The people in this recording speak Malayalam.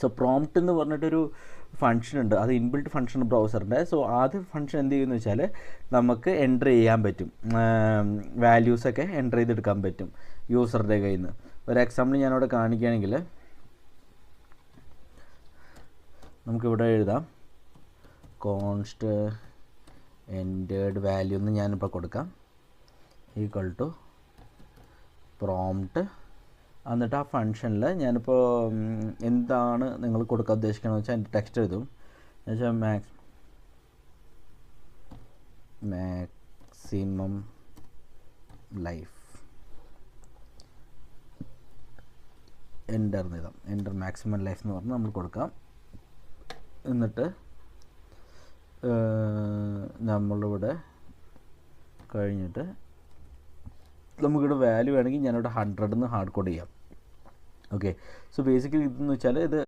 സോ പ്രോംപ്റ്റ് എന്ന് പറഞ്ഞിട്ടൊരു ഫംഗ്ഷൻ ഉണ്ട്, അത് ഇൻബിൽറ്റ് ഫംഗ്ഷൻ ബ്രൗസറിൻ്റെ. സോ അത് ഫംഗ്ഷൻ എന്ത് ചെയ്യുമെന്ന് വെച്ചാൽ നമുക്ക് എൻ്റർ ചെയ്യാൻ പറ്റും, വാല്യൂസൊക്കെ എൻ്റർ ചെയ്തെടുക്കാൻ പറ്റും യൂസറുടെ കയ്യിൽ നിന്ന്. ഒരു എക്സാമ്പിൾ ഞാനവിടെ കാണിക്കുകയാണെങ്കിൽ നമുക്കിവിടെ എഴുതാം കോൺസ്റ്റ് എൻ്റേർഡ് വാല്യൂ എന്ന് ഞാനിപ്പോൾ കൊടുക്കാം ഈക്വൽ ടു പ്രോംപ്റ്റ്. എന്നിട്ട് ആ ഫംഗ്ഷനിൽ ഞാനിപ്പോൾ എന്താണ് നിങ്ങൾ കൊടുക്കാൻ ഉദ്ദേശിക്കണമെന്ന് വെച്ചാൽ അതിൻ്റെ ടെക്സ്റ്റ് എഴുതും. എന്നുവെച്ചാൽ മാക്സിമം ലൈഫ് എൻ്റർ എന്ന് എഴുതാം. എൻ്റർ മാക്സിമം ലൈഫ് എന്ന് പറഞ്ഞ് നമ്മൾ കൊടുക്കാം. എന്നിട്ട് നമ്മളിവിടെ കഴിഞ്ഞിട്ട് നമുക്കിവിടെ വാല്യൂ വേണമെങ്കിൽ ഞാനിവിടെ 100 എന്ന് ഹാർഡ് കോഡ് ചെയ്യാം. ഓക്കെ, സോ ബേസിക്കലി ഇതെന്ന് വെച്ചാൽ ഇത്